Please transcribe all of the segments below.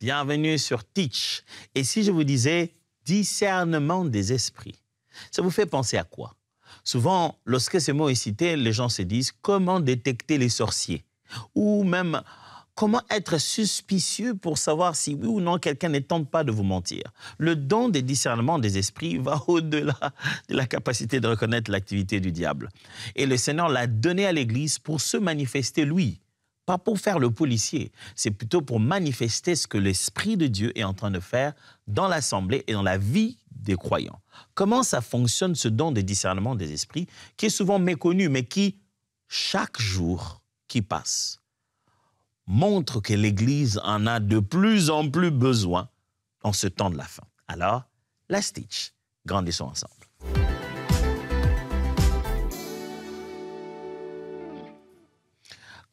Bienvenue sur Teach. Et si je vous disais discernement des esprits, ça vous fait penser à quoi? Souvent, lorsque ce mot est cité, les gens se disent comment détecter les sorciers ou même comment être suspicieux pour savoir si oui ou non quelqu'un ne tente pas de vous mentir. Le don des discernements des esprits va au-delà de la capacité de reconnaître l'activité du diable. Et le Seigneur l'a donné à l'Église pour se manifester lui. Pas pour faire le policier, c'est plutôt pour manifester ce que l'Esprit de Dieu est en train de faire dans l'Assemblée et dans la vie des croyants. Comment ça fonctionne ce don de discernement des esprits qui est souvent méconnu, mais qui, chaque jour qui passe, montre que l'Église en a de plus en plus besoin en ce temps de la fin. Alors, let's teach. Grandissons ensemble.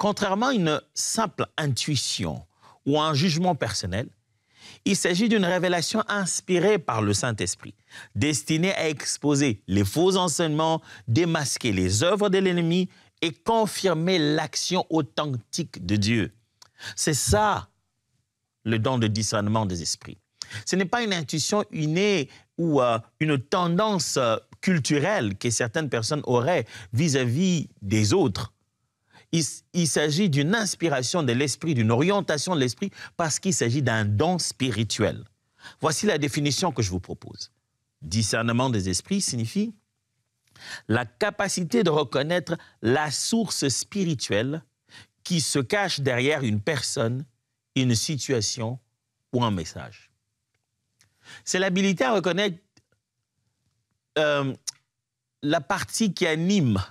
Contrairement à une simple intuition ou un jugement personnel, il s'agit d'une révélation inspirée par le Saint-Esprit, destinée à exposer les faux enseignements, démasquer les œuvres de l'ennemi et confirmer l'action authentique de Dieu. C'est ça, le don de discernement des esprits. Ce n'est pas une intuition innée ou une tendance culturelle que certaines personnes auraient vis-à-vis des autres. Il s'agit d'une inspiration de l'esprit, d'une orientation de l'esprit, parce qu'il s'agit d'un don spirituel. Voici la définition que je vous propose. Discernement des esprits signifie la capacité de reconnaître la source spirituelle qui se cache derrière une personne, une situation ou un message. C'est l'habilité à reconnaître la partie qui anime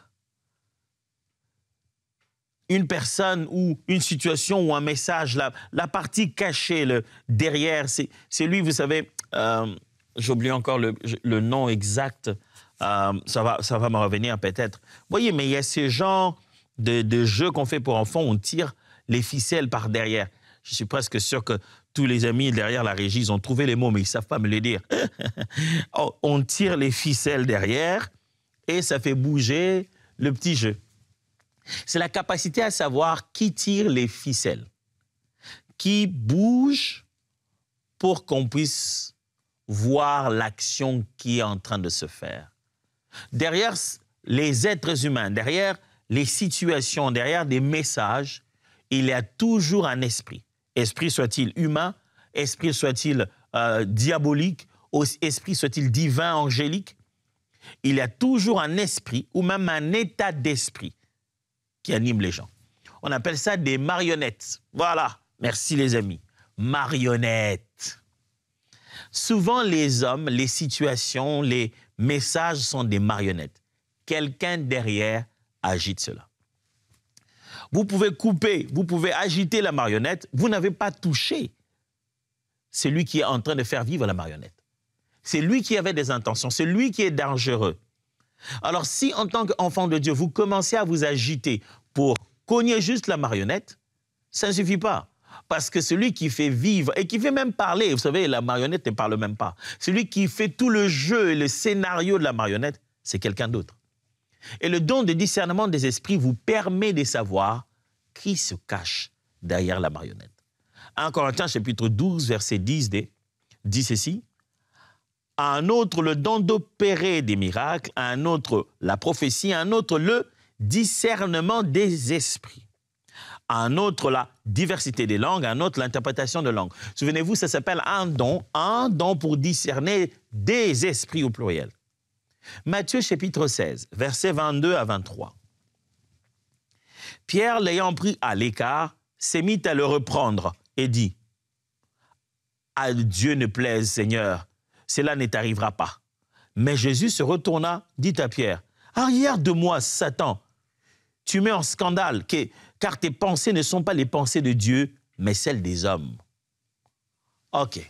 une personne ou une situation ou un message, la partie cachée derrière, c'est lui, vous savez, j'ai oublié encore le nom exact, ça va me revenir peut-être. Vous voyez, mais il y a ce genre de jeux qu'on fait pour enfants, on tire les ficelles par derrière. Je suis presque sûr que tous les amis derrière la régie, ils ont trouvé les mots, mais ils ne savent pas me les dire. On tire les ficelles derrière et ça fait bouger le petit jeu. C'est la capacité à savoir qui tire les ficelles, qui bouge pour qu'on puisse voir l'action qui est en train de se faire. Derrière les êtres humains, derrière les situations, derrière des messages, il y a toujours un esprit. Esprit soit-il humain, esprit soit-il diabolique, esprit soit-il divin, angélique. Il y a toujours un esprit ou même un état d'esprit qui anime les gens. On appelle ça des marionnettes. Voilà, merci les amis. Marionnettes. Souvent, les hommes, les situations, les messages sont des marionnettes. Quelqu'un derrière agite cela. Vous pouvez couper, vous pouvez agiter la marionnette, vous n'avez pas touché celui qui est en train de faire vivre la marionnette. C'est lui qui avait des intentions, c'est lui qui est dangereux. Alors si en tant qu'enfant de Dieu, vous commencez à vous agiter pour cogner juste la marionnette, ça ne suffit pas. Parce que celui qui fait vivre et qui fait même parler, vous savez, la marionnette ne parle même pas. Celui qui fait tout le jeu et le scénario de la marionnette, c'est quelqu'un d'autre. Et le don de discernement des esprits vous permet de savoir qui se cache derrière la marionnette. 1 Corinthiens chapitre 12, verset 10 dit ceci. À un autre, le don d'opérer des miracles, à un autre, la prophétie, à un autre, le discernement des esprits. À un autre, la diversité des langues, à un autre, l'interprétation de langues. Souvenez-vous, ça s'appelle un don pour discerner des esprits au pluriel. Matthieu chapitre 16, versets 22 à 23. Pierre, l'ayant pris à l'écart, s'est mis à le reprendre et dit « À Dieu ne plaise, Seigneur, cela ne t'arrivera pas. » Mais Jésus se retourna, dit à Pierre « Arrière de moi, Satan, tu mets en scandale, car tes pensées ne sont pas les pensées de Dieu, mais celles des hommes. » Ok.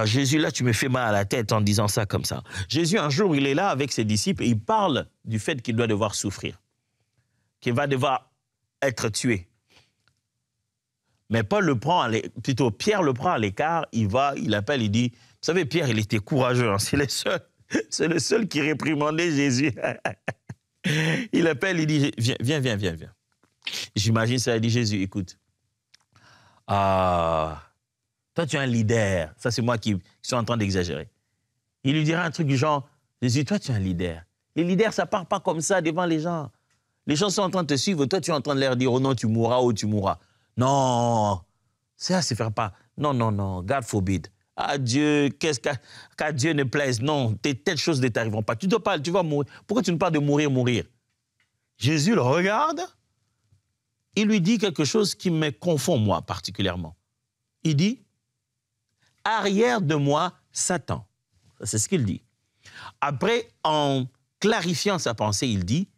Jésus, là, tu me fais mal à la tête en disant ça comme ça. Jésus, un jour, il est là avec ses disciples et il parle du fait qu'il doit devoir souffrir, qu'il va devoir être tué. Mais Pierre le prend à l'écart, il appelle, il dit, vous savez, Pierre, il était courageux, hein, c'est le seul qui réprimandait Jésus. Il appelle, il dit, viens. J'imagine ça, il dit, Jésus, écoute, Toi, tu es un leader. Ça, c'est moi qui suis en train d'exagérer. Il lui dira un truc du genre, Jésus, toi, tu es un leader. Les leaders, ça ne part pas comme ça devant les gens. Les gens sont en train de te suivre. Toi, tu es en train de leur dire, oh non, tu mourras ou tu mourras. Non, ça, c'est faire pas. Non, non, non, God forbid. Ah Dieu, qu'à Dieu ne plaise. Non, telles choses ne t'arriveront pas. Tu dois pas, tu vas mourir. Pourquoi tu ne parles de mourir? Jésus le regarde. Il lui dit quelque chose qui me confond, moi, particulièrement. Il dit, arrière de moi, Satan. C'est ce qu'il dit. Après, en clarifiant sa pensée, il dit,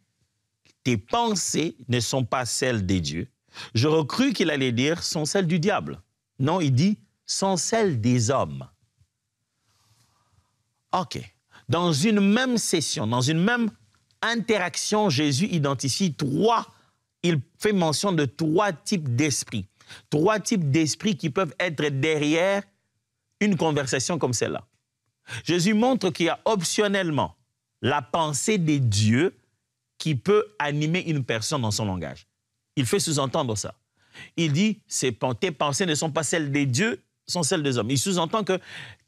tes pensées ne sont pas celles des dieux. J'aurais cru qu'il allait dire, sont celles du diable. Non, il dit, sont celles des hommes. OK. Dans une même session, dans une même interaction, Jésus identifie il fait mention de 3 types d'esprits. 3 types d'esprits qui peuvent être derrière une conversation comme celle-là. Jésus montre qu'il y a optionnellement la pensée des dieux qui peut animer une personne dans son langage. Il fait sous-entendre ça. Il dit, tes pensées ne sont pas celles des dieux, sont celles des hommes. Il sous-entend que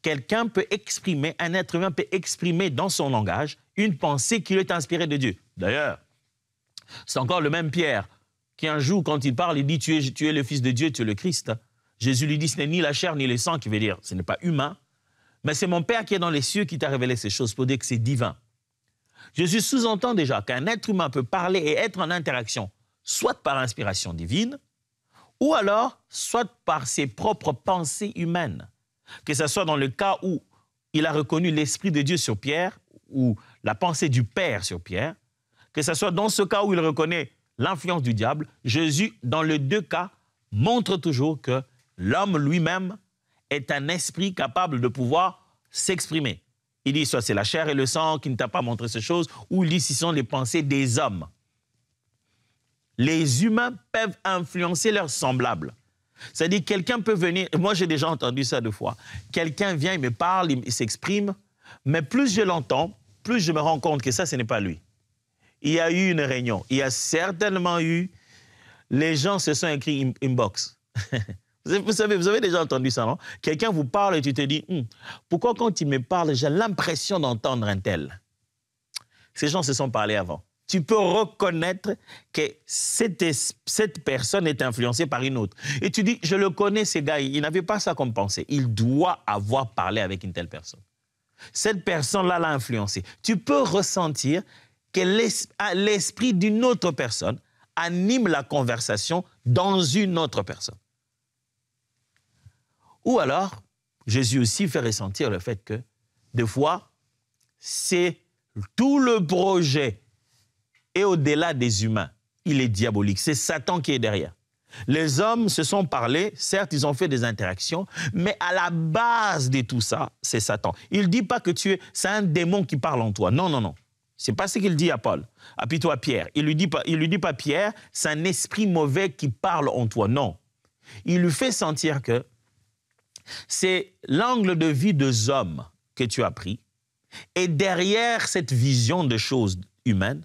quelqu'un peut exprimer, un être humain peut exprimer dans son langage une pensée qui lui est inspirée de Dieu. D'ailleurs, c'est encore le même Pierre qui un jour, quand il parle, il dit, tu es le Fils de Dieu, tu es le Christ. Jésus lui dit, ce n'est ni la chair ni le sang, qui veut dire, ce n'est pas humain, mais c'est mon Père qui est dans les cieux qui t'a révélé ces choses pour dire que c'est divin. Jésus sous-entend déjà qu'un être humain peut parler et être en interaction, soit par inspiration divine, ou alors, soit par ses propres pensées humaines. Que ce soit dans le cas où il a reconnu l'Esprit de Dieu sur Pierre, ou la pensée du Père sur Pierre, que ce soit dans ce cas où il reconnaît l'influence du diable, Jésus, dans les 2 cas, montre toujours que l'homme lui-même est un esprit capable de pouvoir s'exprimer. Il dit soit c'est la chair et le sang qui ne t'a pas montré ces choses, ou il dit ce sont les pensées des hommes. Les humains peuvent influencer leurs semblables. C'est-à-dire quelqu'un peut venir, moi j'ai déjà entendu ça 2 fois, quelqu'un vient, il me parle, il s'exprime, mais plus je l'entends, plus je me rends compte que ça, ce n'est pas lui. Il y a eu une réunion, il y a certainement eu, les gens se sont écrits inbox. Vous avez déjà entendu ça, non? Quelqu'un vous parle et tu te dis, pourquoi quand il me parle, j'ai l'impression d'entendre un tel? Ces gens se sont parlé avant. Tu peux reconnaître que cette personne est influencée par une autre. Et tu dis, je le connais, ces gars, il n'avait pas ça comme pensée. Il doit avoir parlé avec une telle personne. Cette personne-là l'a influencé. Tu peux ressentir que l'esprit d'une autre personne anime la conversation dans une autre personne. Ou alors, Jésus aussi fait ressentir le fait que, des fois, c'est tout le projet et au-delà des humains, il est diabolique. C'est Satan qui est derrière. Les hommes se sont parlé, certes, ils ont fait des interactions, mais à la base de tout ça, c'est Satan. Il ne dit pas que c'est un démon qui parle en toi. Non, non, non. Ce n'est pas ce qu'il dit à Paul, plutôt à Pierre. Il lui dit pas Pierre, c'est un esprit mauvais qui parle en toi. Non. Il lui fait sentir que c'est l'angle de vie des hommes que tu as pris. Et derrière cette vision de choses humaines,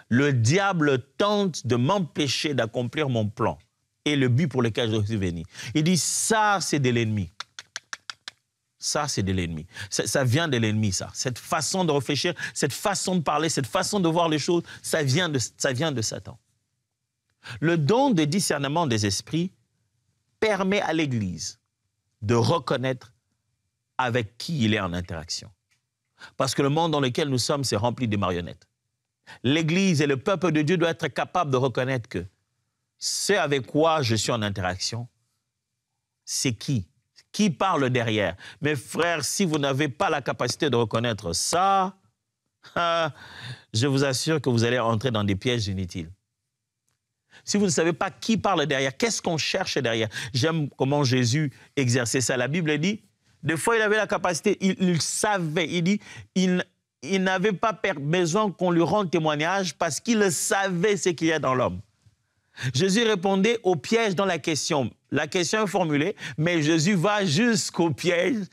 le diable tente de m'empêcher d'accomplir mon plan et le but pour lequel je suis venu. Il dit, ça, c'est de l'ennemi. Ça, c'est de l'ennemi. Ça vient de l'ennemi, ça. Cette façon de réfléchir, cette façon de parler, cette façon de voir les choses, ça vient de Satan. Le don de discernement des esprits permet à l'Église de reconnaître avec qui il est en interaction. Parce que le monde dans lequel nous sommes, c'est rempli de marionnettes. L'Église et le peuple de Dieu doivent être capables de reconnaître que c'est avec quoi je suis en interaction, c'est qui? Qui parle derrière? Mes frères, si vous n'avez pas la capacité de reconnaître ça, je vous assure que vous allez entrer dans des pièges inutiles. Si vous ne savez pas qui parle derrière, qu'est-ce qu'on cherche derrière? J'aime comment Jésus exerçait ça. La Bible dit, des fois il avait la capacité, il savait, il dit, il n'avait pas besoin qu'on lui rende témoignage parce qu'il savait ce qu'il y a dans l'homme. Jésus répondait au piège dans la question. La question est formulée, mais Jésus va jusqu'au piège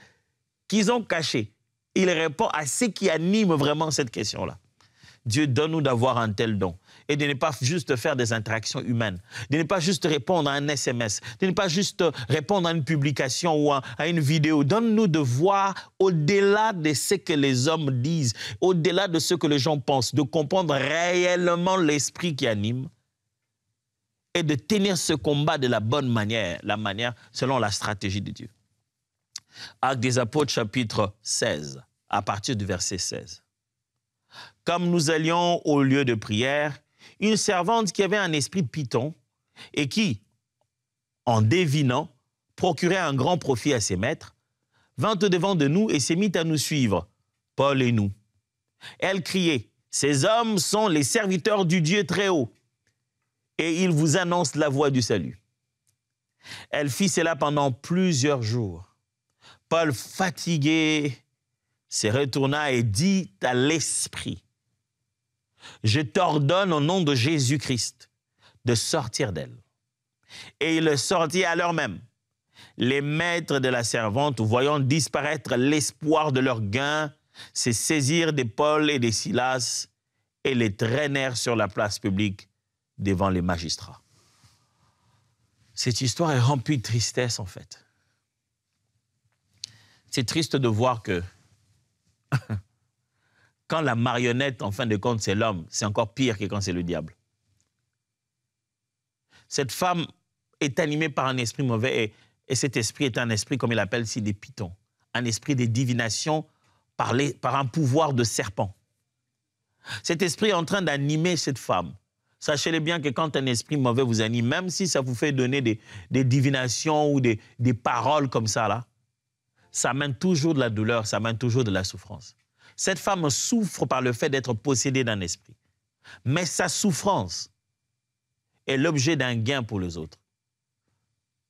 qu'ils ont caché. Il répond à ce qui anime vraiment cette question-là. Dieu, donne-nous d'avoir un tel don. Et de ne pas juste faire des interactions humaines, de ne pas juste répondre à un SMS, de ne pas juste répondre à une publication ou à une vidéo. Donne-nous de voir au-delà de ce que les hommes disent, au-delà de ce que les gens pensent, de comprendre réellement l'esprit qui anime et de tenir ce combat de la bonne manière, la manière selon la stratégie de Dieu. Actes des Apôtres, chapitre 16, à partir du verset 16. Comme nous allions au lieu de prière, une servante qui avait un esprit python et qui, en devinant, procurait un grand profit à ses maîtres, vint au-devant de nous et s'est mise à nous suivre, Paul et nous. Elle criait, « Ces hommes sont les serviteurs du Dieu très haut, et ils vous annoncent la voie du salut. » Elle fit cela pendant plusieurs jours. Paul, fatigué, se retourna et dit à l'esprit, « Je t'ordonne au nom de Jésus-Christ de sortir d'elle. » Et il sortit à l'heure même. Les maîtres de la servante, voyant disparaître l'espoir de leur gain, se saisirent de Paul et de Silas et les traînèrent sur la place publique devant les magistrats. Cette histoire est remplie de tristesse, en fait. C'est triste de voir que quand la marionnette, en fin de compte, c'est l'homme, c'est encore pire que quand c'est le diable. Cette femme est animée par un esprit mauvais et cet esprit est un esprit, comme il appelle ici, des pythons. Un esprit de divination par un pouvoir de serpent. Cet esprit est en train d'animer cette femme. Sachez-le bien que quand un esprit mauvais vous anime, même si ça vous fait donner des divinations ou des paroles comme ça, là, ça amène toujours de la douleur, ça amène toujours de la souffrance. Cette femme souffre par le fait d'être possédée d'un esprit. Mais sa souffrance est l'objet d'un gain pour les autres.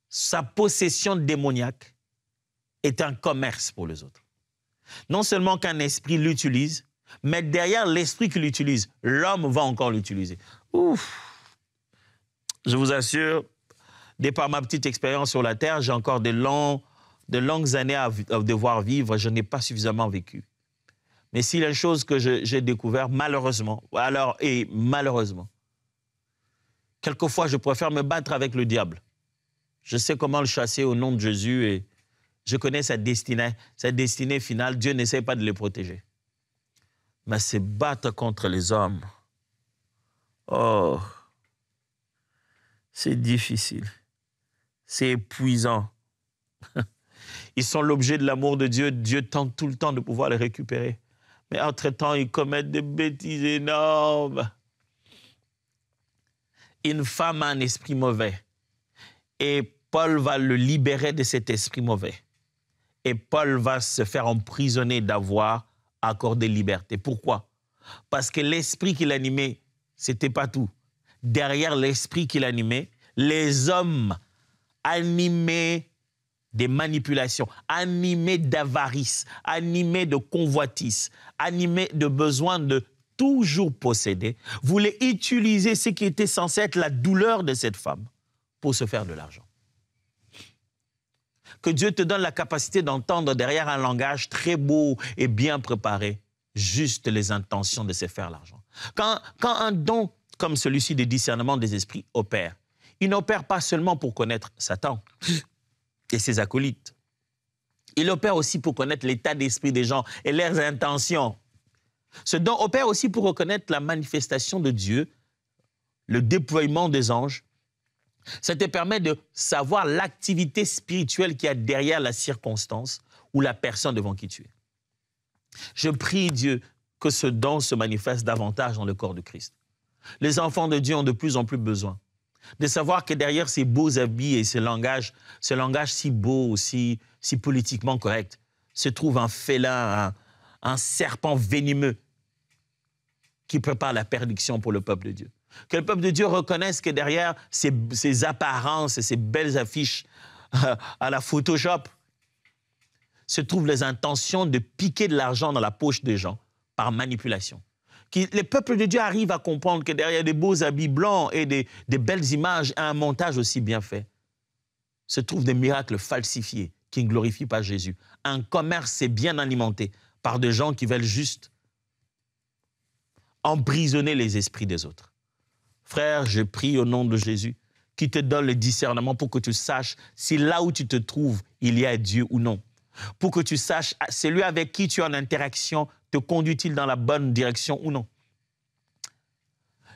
Sa possession démoniaque est un commerce pour les autres. Non seulement qu'un esprit l'utilise, mais derrière l'esprit qui l'utilise, l'homme va encore l'utiliser. Ouf! Je vous assure, de par ma petite expérience sur la terre, j'ai encore de longues années à devoir vivre, je n'ai pas suffisamment vécu. Mais s'il y a une chose que j'ai découvert, malheureusement, malheureusement, quelquefois je préfère me battre avec le diable. Je sais comment le chasser au nom de Jésus et je connais sa destinée finale. Dieu n'essaie pas de les protéger. Mais se battre contre les hommes, oh, c'est difficile, c'est épuisant. Ils sont l'objet de l'amour de Dieu. Dieu tente tout le temps de pouvoir les récupérer. Mais entre-temps, ils commettent des bêtises énormes. Une femme a un esprit mauvais. Et Paul va le libérer de cet esprit mauvais. Et Paul va se faire emprisonner d'avoir accordé liberté. Pourquoi? Parce que l'esprit qui l'animait, ce n'était pas tout. Derrière l'esprit qui l'animait, les hommes animés des manipulations, animés d'avarice, animés de convoitise, animés de besoin de toujours posséder, voulaient utiliser ce qui était censé être la douleur de cette femme pour se faire de l'argent. Que Dieu te donne la capacité d'entendre derrière un langage très beau et bien préparé, juste les intentions de se faire l'argent. Quand un don comme celui-ci de discernement des esprits opère, il n'opère pas seulement pour connaître Satan et ses acolytes. Il opère aussi pour connaître l'état d'esprit des gens et leurs intentions. Ce don opère aussi pour reconnaître la manifestation de Dieu, le déploiement des anges. Ça te permet de savoir l'activité spirituelle qu'il y a derrière la circonstance ou la personne devant qui tu es. Je prie Dieu que ce don se manifeste davantage dans le corps de Christ. Les enfants de Dieu ont de plus en plus besoin de savoir que derrière ces beaux habits et ce langage si beau, si politiquement correct, se trouve un félin, un serpent venimeux qui prépare la perdition pour le peuple de Dieu. Que le peuple de Dieu reconnaisse que derrière ces apparences et ces belles affiches à la Photoshop se trouvent les intentions de piquer de l'argent dans la poche des gens par manipulation. Que les peuples de Dieu arrivent à comprendre que derrière des beaux habits blancs et des belles images et un montage aussi bien fait, se trouvent des miracles falsifiés qui ne glorifient pas Jésus. Un commerce est bien alimenté par des gens qui veulent juste emprisonner les esprits des autres. Frère, je prie au nom de Jésus qui te donne le discernement pour que tu saches si là où tu te trouves, il y a Dieu ou non. Pour que tu saches, celui avec qui tu es en interaction, te conduit-il dans la bonne direction ou non.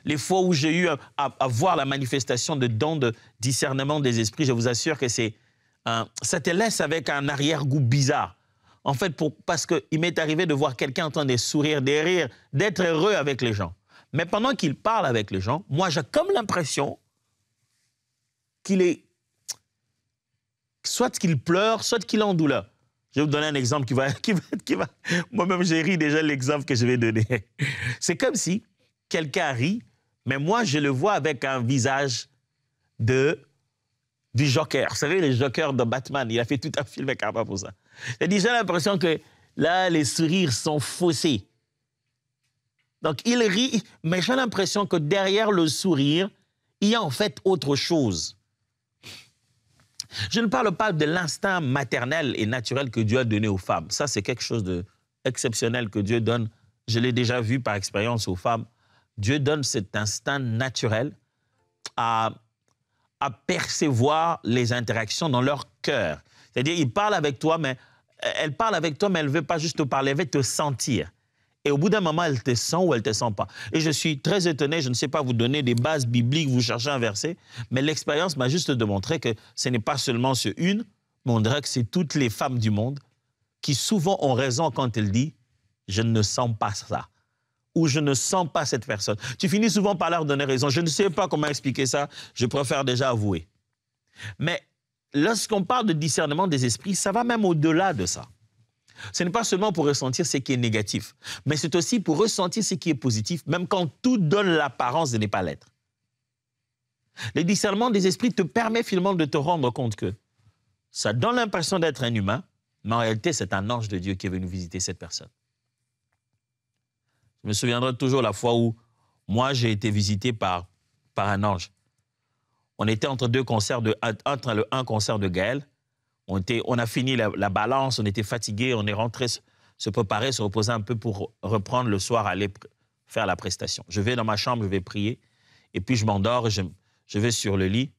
Les fois où j'ai eu à voir la manifestation de dons de discernement des esprits, je vous assure que ça te laisse avec un arrière-goût bizarre. En fait, parce qu'il m'est arrivé de voir quelqu'un en train de sourire, de rire, d'être heureux avec les gens. Mais pendant qu'il parle avec les gens, moi, j'ai comme l'impression qu'il est... soit qu'il pleure, soit qu'il est en douleur. Je vais vous donner un exemple qui va... Moi-même, j'ai ri déjà l'exemple que je vais donner. C'est comme si quelqu'un rit, mais moi, je le vois avec un visage du Joker. Vous savez, le Joker de Batman, il a fait tout un film avec Arpa pour ça. J'ai déjà l'impression que là, les sourires sont faussés. Donc, il rit, mais j'ai l'impression que derrière le sourire, il y a en fait autre chose. Je ne parle pas de l'instinct maternel et naturel que Dieu a donné aux femmes. Ça, c'est quelque chose d'exceptionnel que Dieu donne. Je l'ai déjà vu par expérience aux femmes. Dieu donne cet instinct naturel à percevoir les interactions dans leur cœur. C'est-à-dire, il parle avec toi, mais elle parle avec toi, mais elle ne veut pas juste te parler, elle veut te sentir. Et au bout d'un moment, elle te sent ou elle ne te sent pas. Et je suis très étonné, je ne sais pas vous donner des bases bibliques, vous cherchez un verset, mais l'expérience m'a juste démontré que ce n'est pas seulement ce une, mais on dirait que c'est toutes les femmes du monde qui souvent ont raison quand elles disent « je ne sens pas ça » ou « je ne sens pas cette personne ». Tu finis souvent par leur donner raison. Je ne sais pas comment expliquer ça, je préfère déjà avouer. Mais lorsqu'on parle de discernement des esprits, ça va même au-delà de ça. Ce n'est pas seulement pour ressentir ce qui est négatif, mais c'est aussi pour ressentir ce qui est positif, même quand tout donne l'apparence de ne pas l'être. Le discernement des esprits te permet finalement de te rendre compte que ça donne l'impression d'être un humain, mais en réalité, c'est un ange de Dieu qui est venu visiter cette personne. Je me souviendrai toujours la fois où moi, j'ai été visité par un ange. On était entre un concert de Gaël. On a fini la balance, on était fatigués, on est rentré se préparer, se reposer un peu pour reprendre le soir, aller faire la prestation. Je vais dans ma chambre, je vais prier, et puis je m'endors, je vais sur le lit,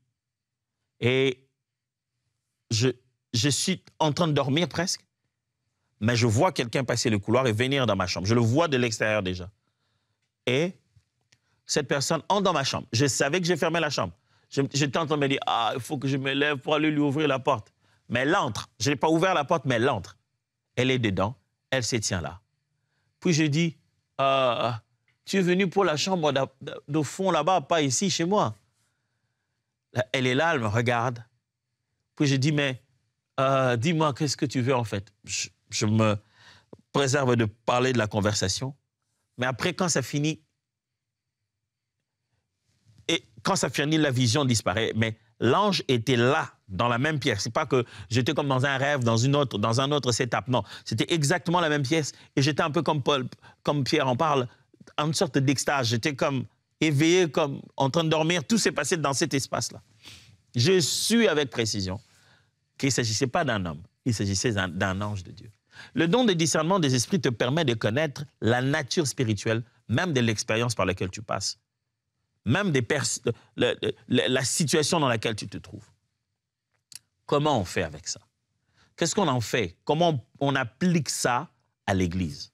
et je suis en train de dormir presque, mais je vois quelqu'un passer le couloir et venir dans ma chambre. Je le vois de l'extérieur déjà. Et cette personne entre dans ma chambre. Je savais que j'ai fermé la chambre. J'étais en train de me dire, il faut que je me lève pour aller lui ouvrir la porte. Mais elle entre. Je n'ai pas ouvert la porte, mais elle entre. Elle est dedans. Elle se tient là. Puis je dis, tu es venu pour la chambre de fond là-bas, pas ici, chez moi. Elle est là, elle me regarde. Puis je dis, mais dis-moi, qu'est-ce que tu veux en fait? Je me préserve de parler de la conversation. Mais après, quand ça finit, la vision disparaît. Mais l'ange était là, dans la même pièce. Ce n'est pas que j'étais comme dans un rêve, dans un autre setup. Non, c'était exactement la même pièce. Et j'étais un peu comme Pierre en parle, en une sorte d'extase. J'étais comme éveillé, comme en train de dormir. Tout s'est passé dans cet espace-là. Je suis avec précision qu'il ne s'agissait pas d'un homme, il s'agissait d'un ange de Dieu. Le don de discernement des esprits te permet de connaître la nature spirituelle, même de l'expérience par laquelle tu passes, même la situation dans laquelle tu te trouves. Comment on fait avec ça? Qu'est-ce qu'on en fait? Comment on applique ça à l'Église?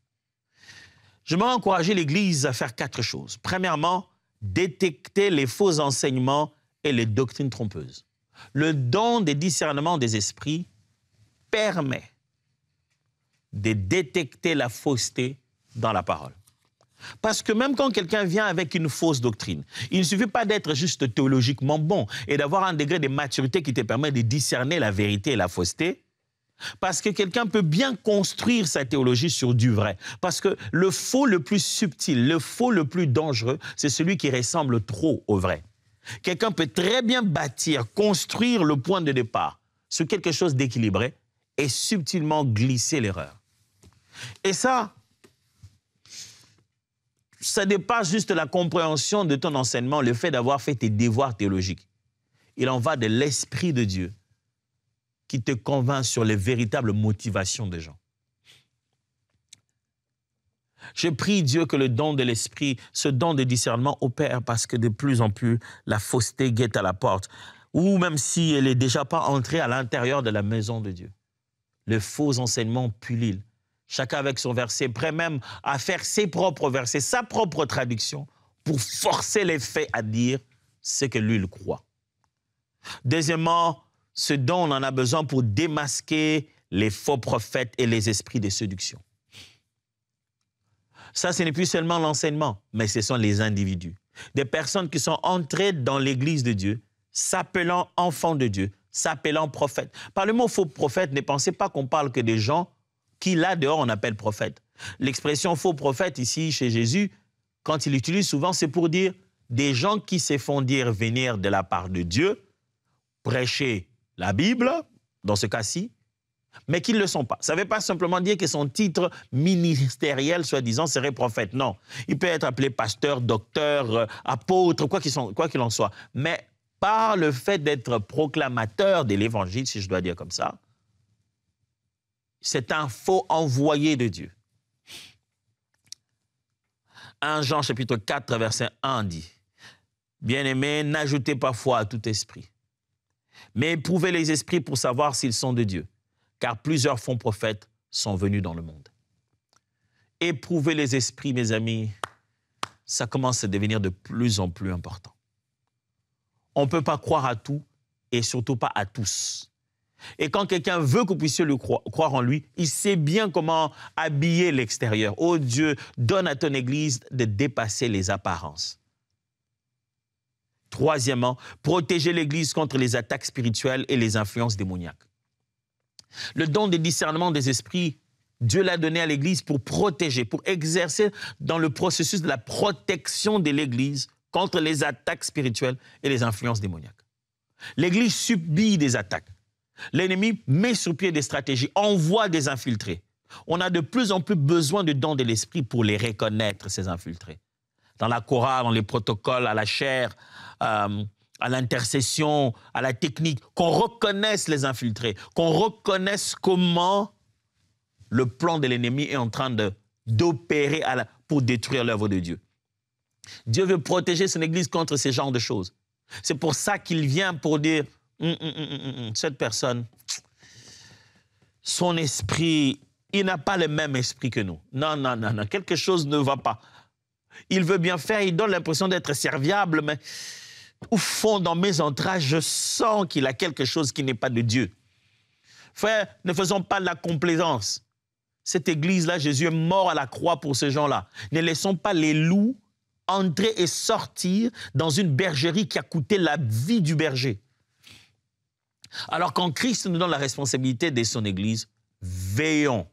Je vais encourager l'Église à faire 4 choses. Premièrement, détecter les faux enseignements et les doctrines trompeuses. Le don des discernements des esprits permet de détecter la fausseté dans la parole. Parce que même quand quelqu'un vient avec une fausse doctrine, il ne suffit pas d'être juste théologiquement bon et d'avoir un degré de maturité qui te permet de discerner la vérité et la fausseté. Parce que quelqu'un peut bien construire sa théologie sur du vrai. Parce que le faux le plus subtil, le faux le plus dangereux, c'est celui qui ressemble trop au vrai. Quelqu'un peut très bien bâtir, construire le point de départ sur quelque chose d'équilibré et subtilement glisser l'erreur. Et ça dépasse juste la compréhension de ton enseignement, le fait d'avoir fait tes devoirs théologiques. Il en va de l'Esprit de Dieu qui te convainc sur les véritables motivations des gens. Je prie Dieu que le don de l'esprit, ce don de discernement opère parce que de plus en plus la fausseté guette à la porte. Ou même si elle n'est déjà pas entrée à l'intérieur de la maison de Dieu. Le faux enseignement pullule. Chacun avec son verset, prêt même à faire ses propres versets, sa propre traduction, pour forcer les faits à dire ce que lui il croit. Deuxièmement, ce don, on en a besoin pour démasquer les faux prophètes et les esprits de séduction. Ça, ce n'est plus seulement l'enseignement, mais ce sont les individus. Des personnes qui sont entrées dans l'Église de Dieu, s'appelant enfants de Dieu, s'appelant prophètes. Par le mot faux prophète, ne pensez pas qu'on parle que des gens qui, là dehors, on appelle prophètes. L'expression faux prophète, ici, chez Jésus, quand il l'utilise souvent, c'est pour dire des gens qui se font dire venir de la part de Dieu, prêcher la Bible, dans ce cas-ci, mais qui ne le sont pas. Ça ne veut pas simplement dire que son titre ministériel, soi-disant, serait prophète. Non. Il peut être appelé pasteur, docteur, apôtre, quoi qu'il en soit. Mais par le fait d'être proclamateur de l'évangile, si je dois dire comme ça, c'est un faux envoyé de Dieu. 1 Jean chapitre 4, verset 1 dit, « Bien-aimés, n'ajoutez pas foi à tout esprit, mais éprouvez les esprits pour savoir s'ils sont de Dieu, car plusieurs faux prophètes sont venus dans le monde. » Éprouver les esprits, mes amis, ça commence à devenir de plus en plus important. On ne peut pas croire à tout et surtout pas à tous. Et quand quelqu'un veut que vous puissiez le croire en lui, il sait bien comment habiller l'extérieur. Oh Dieu, donne à ton Église de dépasser les apparences. Troisièmement, protéger l'Église contre les attaques spirituelles et les influences démoniaques. Le don de discernement des esprits, Dieu l'a donné à l'Église pour protéger, pour exercer dans le processus de la protection de l'Église contre les attaques spirituelles et les influences démoniaques. L'Église subit des attaques. L'ennemi met sur pied des stratégies, envoie des infiltrés. On a de plus en plus besoin de dons de l'esprit pour les reconnaître, ces infiltrés. Dans la chorale, dans les protocoles, à la chair, à l'intercession, à la technique, qu'on reconnaisse les infiltrés, qu'on reconnaisse comment le plan de l'ennemi est en train d'opérer pour détruire l'œuvre de Dieu. Dieu veut protéger son Église contre ce genre de choses. C'est pour ça qu'il vient pour dire cette personne, son esprit, il n'a pas le même esprit que nous. Non, non, non, non, quelque chose ne va pas. Il veut bien faire, il donne l'impression d'être serviable, mais au fond, dans mes entrailles, je sens qu'il a quelque chose qui n'est pas de Dieu. Frère, ne faisons pas de la complaisance. Cette église-là, Jésus est mort à la croix pour ces gens-là. Ne laissons pas les loups entrer et sortir dans une bergerie qui a coûté la vie du berger. Alors quand Christ nous donne la responsabilité de son Église, veillons.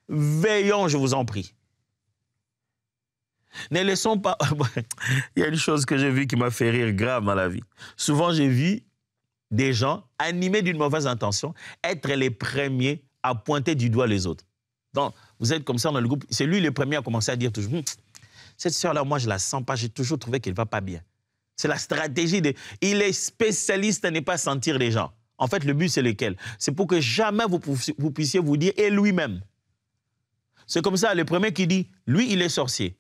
Veillons, je vous en prie. Ne laissons pas... Il y a une chose que j'ai vue qui m'a fait rire grave dans la vie. Souvent, j'ai vu des gens animés d'une mauvaise intention être les premiers à pointer du doigt les autres. Donc, vous êtes comme ça dans le groupe, c'est lui le premier à commencer à dire toujours cette sœur-là, moi, je ne la sens pas, j'ai toujours trouvé qu'elle ne va pas bien. C'est la stratégie de... Il est spécialiste à ne pas sentir les gens. En fait, le but, c'est lequel? C'est pour que jamais vous puissiez vous dire « et lui-même ». C'est comme ça, le premier qui dit « lui, il est sorcier ».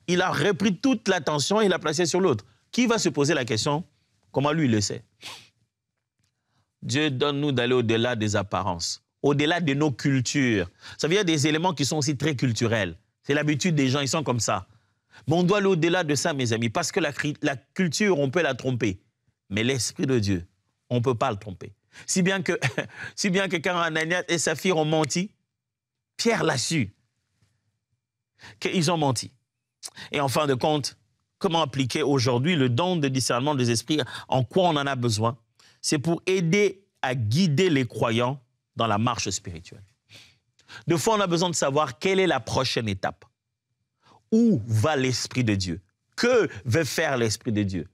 Il a repris toute l'attention et il l'a placé sur l'autre. Qui va se poser la question? Comment lui, il le sait? Dieu donne-nous d'aller au-delà des apparences, au-delà de nos cultures. Ça veut dire des éléments qui sont aussi très culturels. C'est l'habitude des gens, ils sont comme ça. Mais on doit aller au-delà de ça, mes amis, parce que la culture, on peut la tromper. Mais l'Esprit de Dieu, on ne peut pas le tromper. Si bien que quand Ananias et Saphir ont menti, Pierre l'a su, qu'ils ont menti. Et en fin de compte, comment appliquer aujourd'hui le don de discernement des esprits? En quoi on en a besoin? C'est pour aider à guider les croyants dans la marche spirituelle. De fois, on a besoin de savoir quelle est la prochaine étape. Où va l'Esprit de Dieu? Que veut faire l'Esprit de Dieu?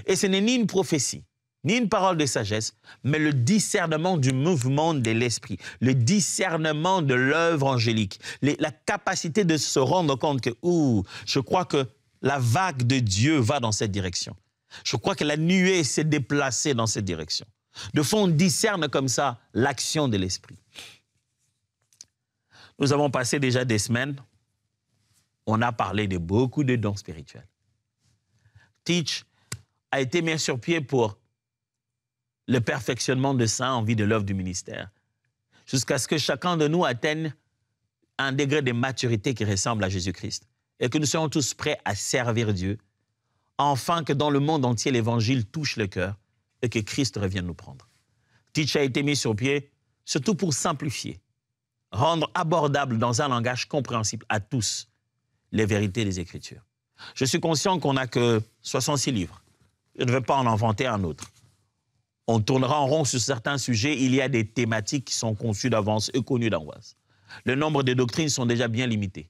Et ce n'est ni une prophétie, ni une parole de sagesse, mais le discernement du mouvement de l'Esprit, le discernement de l'œuvre angélique, la capacité de se rendre compte que, je crois que la vague de Dieu va dans cette direction. Je crois que la nuée s'est déplacée dans cette direction. De fond, on discerne comme ça l'action de l'Esprit. Nous avons passé déjà des semaines, on a parlé de beaucoup de dons spirituels. Teach a été mis sur pied pour le perfectionnement de saints en vue de l'œuvre du ministère, jusqu'à ce que chacun de nous atteigne un degré de maturité qui ressemble à Jésus-Christ et que nous soyons tous prêts à servir Dieu, afin que dans le monde entier, l'Évangile touche le cœur et que Christ revienne nous prendre. Teach a été mis sur pied surtout pour simplifier, rendre abordable dans un langage compréhensible à tous les vérités des Écritures. Je suis conscient qu'on n'a que 66 livres. Je ne veux pas en inventer un autre. On tournera en rond sur certains sujets. Il y a des thématiques qui sont conçues d'avance et connues d'avance. Le nombre de doctrines sont déjà bien limités.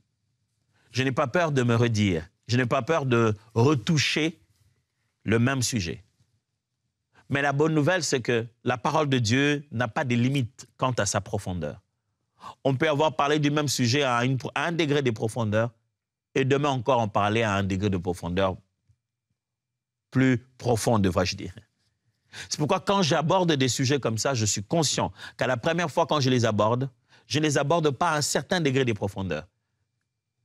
Je n'ai pas peur de me redire. Je n'ai pas peur de retoucher le même sujet. Mais la bonne nouvelle, c'est que la parole de Dieu n'a pas de limite quant à sa profondeur. On peut avoir parlé du même sujet à un degré de profondeur et demain encore en parler à un degré de profondeur plus profond, devrais-je dire. C'est pourquoi quand j'aborde des sujets comme ça, je suis conscient qu'à la première fois quand je ne les aborde pas à un certain degré de profondeur.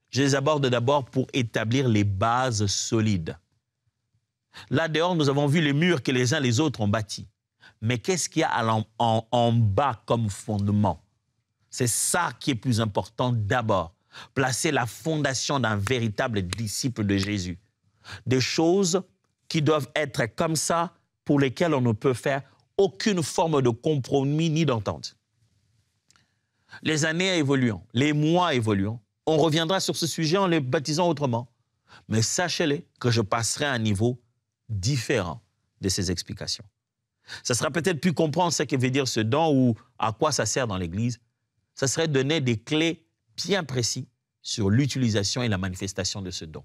Je les aborde d'abord pour établir les bases solides. Là dehors, nous avons vu les murs que les uns les autres ont bâtis. Mais qu'est-ce qu'il y a en bas comme fondement? C'est ça qui est plus important d'abord. Placer la fondation d'un véritable disciple de Jésus. Des choses qui doivent être comme ça, pour lesquelles on ne peut faire aucune forme de compromis ni d'entente. Les années évoluent, les mois évoluent. On reviendra sur ce sujet en les baptisant autrement. Mais sachez-le que je passerai à un niveau différent de ces explications. Ça sera peut-être plus comprendre ce que veut dire ce don ou à quoi ça sert dans l'Église. Ça serait donner des clés bien précises sur l'utilisation et la manifestation de ce don.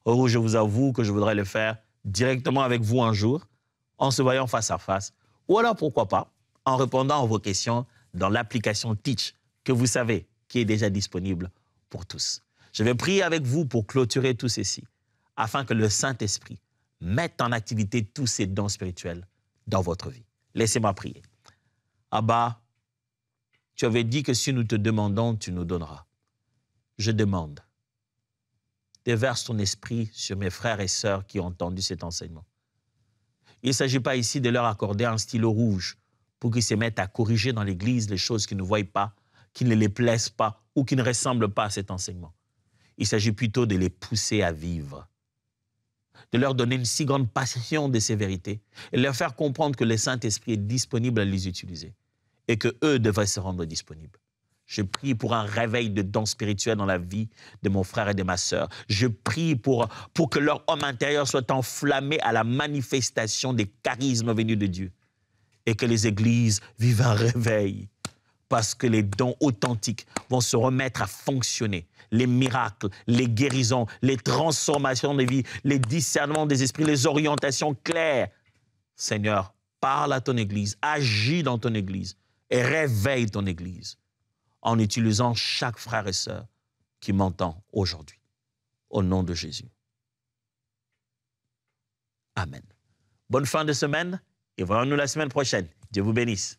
Or, je vous avoue que je voudrais le faire directement avec vous un jour, en se voyant face à face, ou alors, pourquoi pas, en répondant à vos questions dans l'application Teach, que vous savez, qui est déjà disponible pour tous. Je vais prier avec vous pour clôturer tout ceci, afin que le Saint-Esprit mette en activité tous ces dons spirituels dans votre vie. Laissez-moi prier. Abba, tu avais dit que si nous te demandons, tu nous donneras. Je demande, déverse ton esprit sur mes frères et sœurs qui ont entendu cet enseignement. Il ne s'agit pas ici de leur accorder un stylo rouge pour qu'ils se mettent à corriger dans l'Église les choses qu'ils ne voient pas, qui ne les plaisent pas ou qui ne ressemblent pas à cet enseignement. Il s'agit plutôt de les pousser à vivre, de leur donner une si grande passion de ces vérités et leur faire comprendre que le Saint-Esprit est disponible à les utiliser et qu'eux devraient se rendre disponibles. Je prie pour un réveil de dons spirituels dans la vie de mon frère et de ma sœur. Je prie pour que leur homme intérieur soit enflammé à la manifestation des charismes venus de Dieu et que les églises vivent un réveil parce que les dons authentiques vont se remettre à fonctionner. Les miracles, les guérisons, les transformations de vie, les discernements des esprits, les orientations claires. Seigneur, parle à ton Église, agis dans ton Église et réveille ton Église en utilisant chaque frère et sœur qui m'entend aujourd'hui. Au nom de Jésus. Amen. Bonne fin de semaine et voyons-nous la semaine prochaine. Dieu vous bénisse.